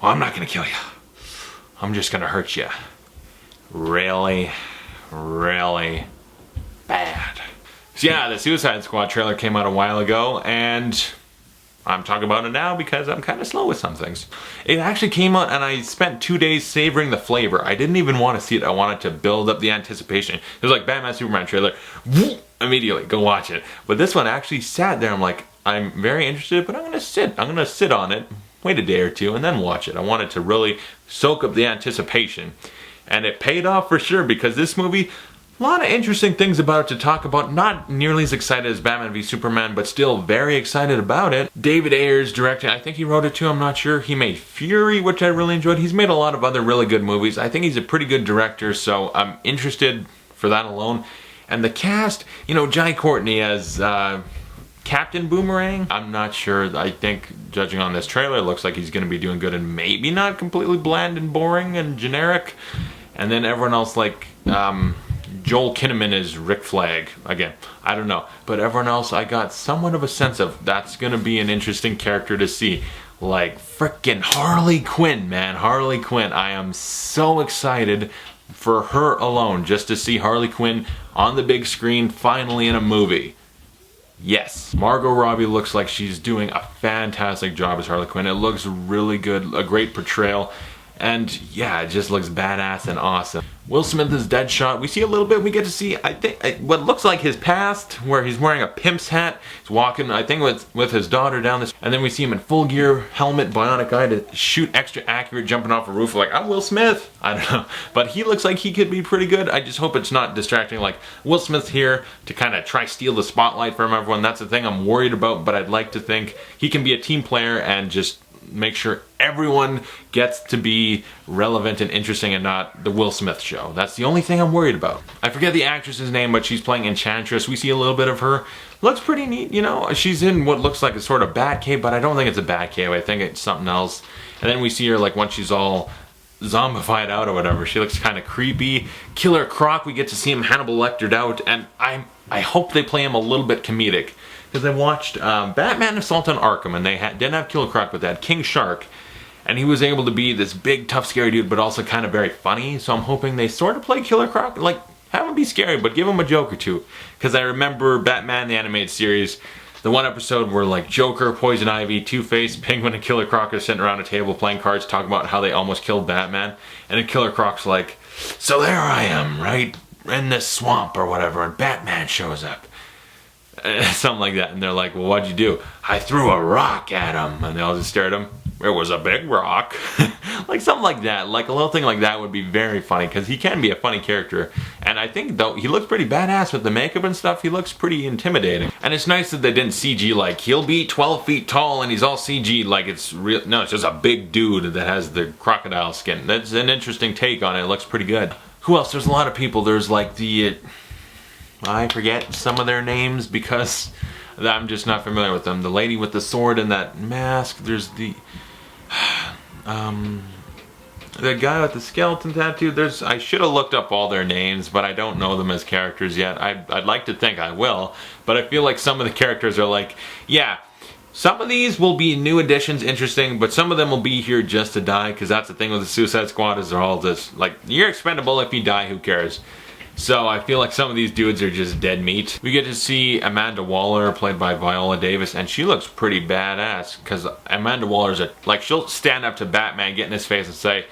Oh, I'm not gonna kill you. I'm just gonna hurt you. Really, really bad. So yeah, the Suicide Squad trailer came out a while ago, and I'm talking about it now because I'm kind of slow with some things. It actually came out and I spent 2 days savoring the flavor. I didn't even want to see it. I wanted to build up the anticipation. It was like Batman Superman trailer. Immediately, go watch it. But this one actually sat there. I'm like, I'm very interested, but I'm going to sit on it, wait a day or two, and then watch it. I wanted to really soak up the anticipation. And it paid off for sure, because this movie, a lot of interesting things about it to talk about. Not nearly as excited as Batman v Superman, but still very excited about it. David Ayer's directing. I think he wrote it too, I'm not sure. He made Fury, which I really enjoyed. He's made a lot of other really good movies. I think he's a pretty good director, so I'm interested for that alone. And the cast, you know, Jai Courtney as Captain Boomerang. I'm not sure. I think, judging on this trailer, it looks like he's going to be doing good and maybe not completely bland and boring and generic. And then everyone else, like Joel Kinnaman is Rick Flag. Again, I don't know. But everyone else, I got somewhat of a sense of that's going to be an interesting character to see. Like frickin' Harley Quinn, man. Harley Quinn. I am so excited for her alone, just to see Harley Quinn on the big screen finally in a movie. Yes. Margot Robbie looks like she's doing a fantastic job as Harley Quinn. It looks really good, a great portrayal. And yeah, it just looks badass and awesome. Will Smith is Deadshot. We see a little bit, we get to see, I think, what looks like his past, where he's wearing a pimp's hat. He's walking, I think, with his daughter down this. And then we see him in full gear, helmet, bionic eye to shoot extra accurate, jumping off a roof like, I'm Will Smith. I don't know. But he looks like he could be pretty good. I just hope it's not distracting. Like, Will Smith's here to kind of try steal the spotlight from everyone. That's the thing I'm worried about, but I'd like to think he can be a team player and just make sure everyone gets to be relevant and interesting and not the Will Smith show. That's the only thing I'm worried about. I forget the actress's name, but she's playing Enchantress. We see a little bit of her. Looks pretty neat, you know. She's in what looks like a sort of Batcave, but I don't think it's a Batcave. I think it's something else. And then we see her like once she's all zombified out or whatever. She looks kind of creepy. Killer Croc, we get to see him Hannibal Lectered out, and I hope they play him a little bit comedic. Because I watched Batman Assault on Arkham, and they didn't have Killer Croc, but they had King Shark. And he was able to be this big, tough, scary dude, but also kind of very funny. So I'm hoping they sort of play Killer Croc, like, have him be scary, but give him a joke or two. Because I remember Batman, the animated series, the one episode where, like, Joker, Poison Ivy, Two-Face, Penguin, and Killer Croc are sitting around a table playing cards, talking about how they almost killed Batman. And then Killer Croc's like, so there I am, right, in this swamp or whatever, and Batman shows up. Something like that, and they're like, well, what'd you do? I threw a rock at him. And they all just stare at him. It was a big rock. Like something like that, like a little thing like that would be very funny, because he can be a funny character. And I think, though, he looks pretty badass with the makeup and stuff. He looks pretty intimidating. And it's nice that they didn't CG like he'll be 12 feet tall and he's all CG like it's real. No, it's just a big dude that has the crocodile skin. That's an interesting take on it. It looks pretty good. Who else? There's a lot of people. There's like the I forget some of their names because I'm just not familiar with them. The lady with the sword and that mask. There's the guy with the skeleton tattoo. I should have looked up all their names, but I don't know them as characters yet. I'd like to think I will, but I feel like some of the characters are like, yeah, some of these will be new additions, interesting, but some of them will be here just to die, because that's the thing with the Suicide Squad, is they're all just like, you're expendable. If you die, who cares? So I feel like some of these dudes are just dead meat. We get to see Amanda Waller, played by Viola Davis, and she looks pretty badass, because Amanda Waller's she'll stand up to Batman, get in his face and say,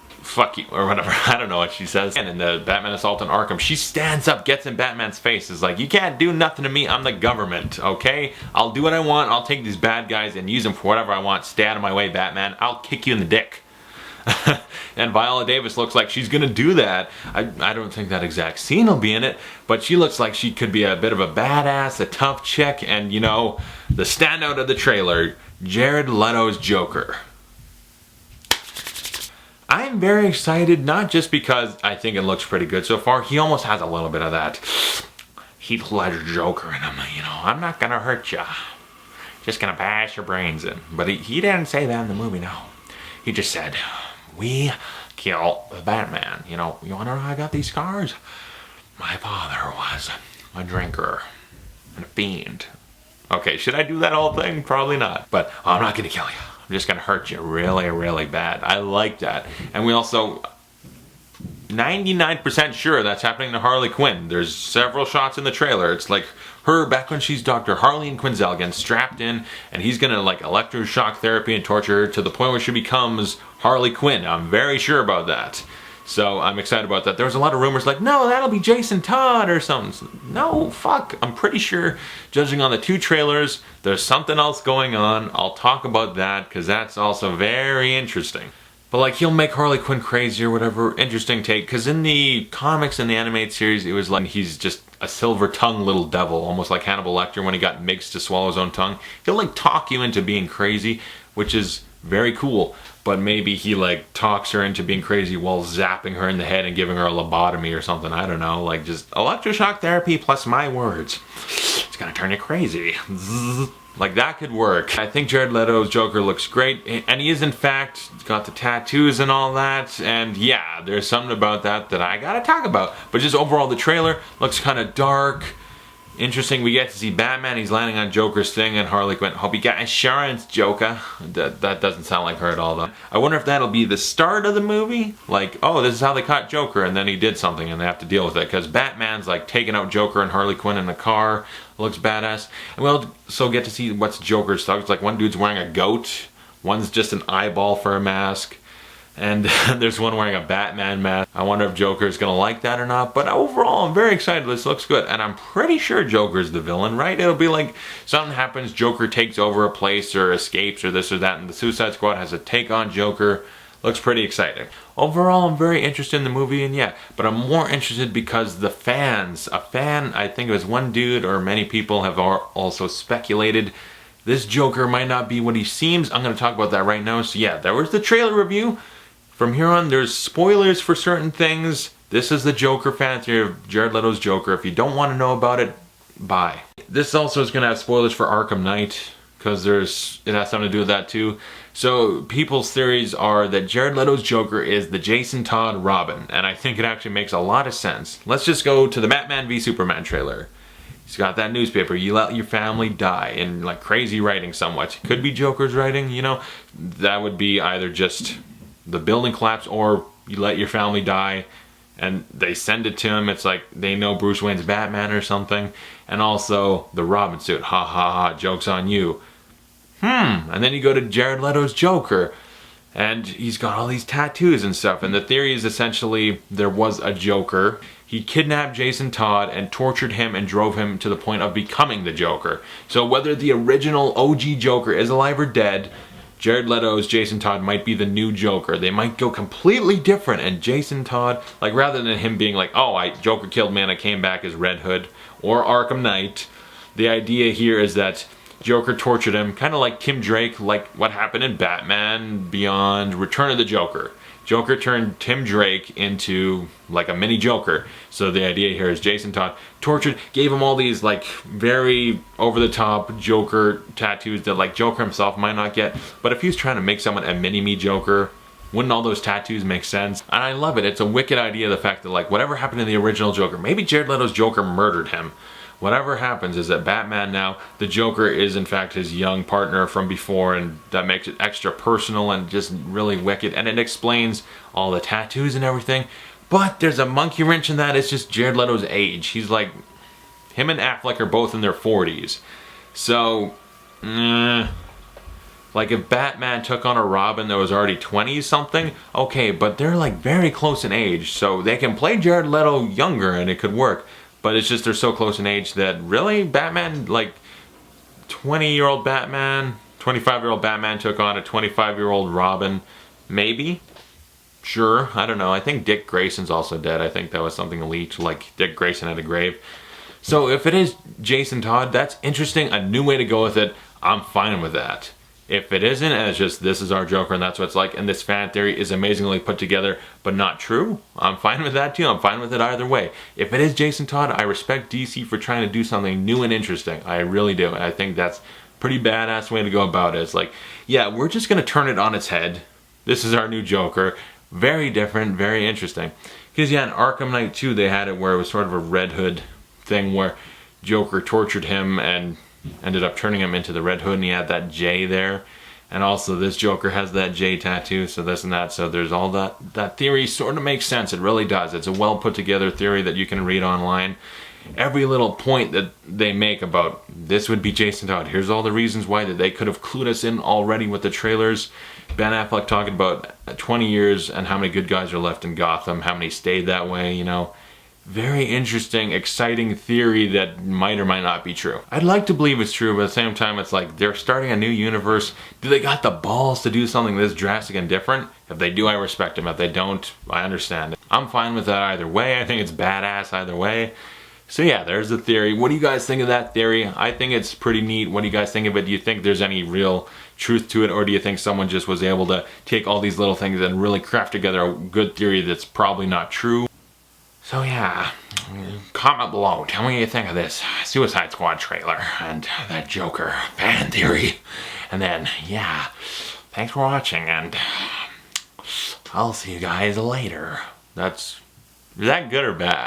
fuck you, or whatever. I don't know what she says. And in the Batman Assault on Arkham, she stands up, gets in Batman's face, is like, you can't do nothing to me, I'm the government, okay? I'll do what I want, I'll take these bad guys and use them for whatever I want. Stay out of my way, Batman. I'll kick you in the dick. And Viola Davis looks like she's gonna do that. I don't think that exact scene will be in it, but she looks like she could be a bit of a badass, a tough chick, and you know, the standout of the trailer, Jared Leto's Joker. I'm very excited, not just because I think it looks pretty good so far. He almost has a little bit of that Heath Ledger Joker in him, you know, I'm not gonna hurt ya. Just gonna bash your brains in. But he didn't say that in the movie, no. He just said, we kill the Batman. You know, you wanna know how I got these scars? My father was a drinker and a fiend. Okay, should I do that whole thing? Probably not. But I'm not gonna kill you. I'm just gonna hurt you really, really bad. I like that. And we also 99% sure that's happening to Harley Quinn. There's several shots in the trailer. It's like her back when she's Dr. Harleen Quinzel getting strapped in, and he's gonna like electroshock therapy and torture her to the point where she becomes Harley Quinn. I'm very sure about that. So I'm excited about that. There was a lot of rumors like, no, that'll be Jason Todd or something. No, fuck. I'm pretty sure, judging on the 2 trailers, there's something else going on. I'll talk about that because that's also very interesting. But like, he'll make Harley Quinn crazy or whatever. Interesting take. Because in the comics and the animated series, it was like he's just a silver-tongued little devil. Almost like Hannibal Lecter when he got Miggs to swallow his own tongue. He'll like talk you into being crazy, which is very cool. But maybe he like talks her into being crazy while zapping her in the head and giving her a lobotomy or something. I don't know. Like just electroshock therapy plus my words. It's gonna turn you crazy. Like that could work. I think Jared Leto's Joker looks great. And he is in fact got the tattoos and all that. And yeah, there's something about that I gotta talk about. But just overall the trailer looks kind of dark. Interesting, we get to see Batman, he's landing on Joker's thing, and Harley Quinn, hope you got insurance, Joker. That doesn't sound like her at all, though. I wonder if that'll be the start of the movie? Like, oh, this is how they caught Joker, and then he did something, and they have to deal with it. Because Batman's, like, taking out Joker and Harley Quinn in the car. Looks badass. And we'll also get to see what's Joker's thugs. Like, one dude's wearing a goat. One's just an eyeball for a mask. And there's one wearing a Batman mask. I wonder if Joker's gonna like that or not. But overall, I'm very excited. This looks good. And I'm pretty sure Joker's the villain, right? It'll be like something happens, Joker takes over a place or escapes or this or that, and the Suicide Squad has a take on Joker. Looks pretty exciting. Overall, I'm very interested in the movie, and yeah, but I'm more interested because the fans, I think it was one dude or many people have also speculated this Joker might not be what he seems. I'm gonna talk about that right now. So yeah, there was the trailer review. From here on, there's spoilers for certain things. This is the Joker fan theory of Jared Leto's Joker. If you don't want to know about it, bye. This also is going to have spoilers for Arkham Knight, because it has something to do with that too. So people's theories are that Jared Leto's Joker is the Jason Todd Robin, and I think it actually makes a lot of sense. Let's just go to the Batman v Superman trailer. He's got that newspaper, you let your family die, in like crazy writing somewhat. Could be Joker's writing, you know? That would be either just the building collapse or you let your family die and they send it to him. It's like they know Bruce Wayne's Batman or something. And also the Robin suit. Ha ha ha, joke's on you. And then you go to Jared Leto's Joker and he's got all these tattoos and stuff. And the theory is essentially there was a Joker. He kidnapped Jason Todd and tortured him and drove him to the point of becoming the Joker. So whether the original OG Joker is alive or dead, Jared Leto's Jason Todd might be the new Joker. They might go completely different, and Jason Todd, like rather than him being like, oh, Joker killed me and I came back as Red Hood or Arkham Knight, the idea here is that Joker tortured him, kind of like Tim Drake, like what happened in Batman Beyond Return of the Joker. Joker turned Tim Drake into like a mini Joker. So the idea here is Jason Todd tortured, gave him all these like very over-the-top Joker tattoos that like Joker himself might not get. But if he was trying to make someone a mini-me Joker, wouldn't all those tattoos make sense? And I love it. It's a wicked idea, the fact that like whatever happened to the original Joker, maybe Jared Leto's Joker murdered him. Whatever happens is that Batman now, the Joker is in fact his young partner from before, and that makes it extra personal and just really wicked, and it explains all the tattoos and everything. But there's a monkey wrench in that. It's just Jared Leto's age. He's like, him and Affleck are both in their 40s. So, like if Batman took on a Robin that was already 20 something, okay, but they're like very close in age, so they can play Jared Leto younger and it could work. But it's just they're so close in age that really Batman, like 20-year-old Batman, 25-year-old Batman took on a 25-year-old Robin, maybe? Sure, I don't know. I think Dick Grayson's also dead. I think that was something leaked, like Dick Grayson had a grave. So if it is Jason Todd, that's interesting, a new way to go with it. I'm fine with that. If it isn't, and it's just this is our Joker and that's what it's like, and this fan theory is amazingly put together but not true, I'm fine with that too. I'm fine with it either way. If it is Jason Todd, I respect DC for trying to do something new and interesting. I really do. And I think that's a pretty badass way to go about it. It's like, yeah, we're just going to turn it on its head. This is our new Joker. Very different, very interesting. Because yeah, in Arkham Knight 2, they had it where it was sort of a Red Hood thing where Joker tortured him and ended up turning him into the Red Hood, and he had that J there. And also this Joker has that J tattoo, so this and that. So there's all that theory sort of makes sense. It really does. It's a well put together theory that you can read online. Every little point that they make about this would be Jason Todd. Here's all the reasons why that they could have clued us in already with the trailers. Ben Affleck talking about 20 years and how many good guys are left in Gotham, how many stayed that way, you know. Very interesting, exciting theory that might or might not be true. I'd like to believe it's true, but at the same time, it's like they're starting a new universe. Do they got the balls to do something this drastic and different? If they do, I respect them. If they don't, I understand. I'm fine with that either way. I think it's badass either way. So yeah, there's the theory. What do you guys think of that theory? I think it's pretty neat. What do you guys think of it? Do you think there's any real truth to it, or do you think someone just was able to take all these little things and really craft together a good theory that's probably not true? So yeah, comment below. Tell me what you think of this Suicide Squad trailer and that Joker fan theory. And then, yeah, thanks for watching, and I'll see you guys later. Is that good or bad?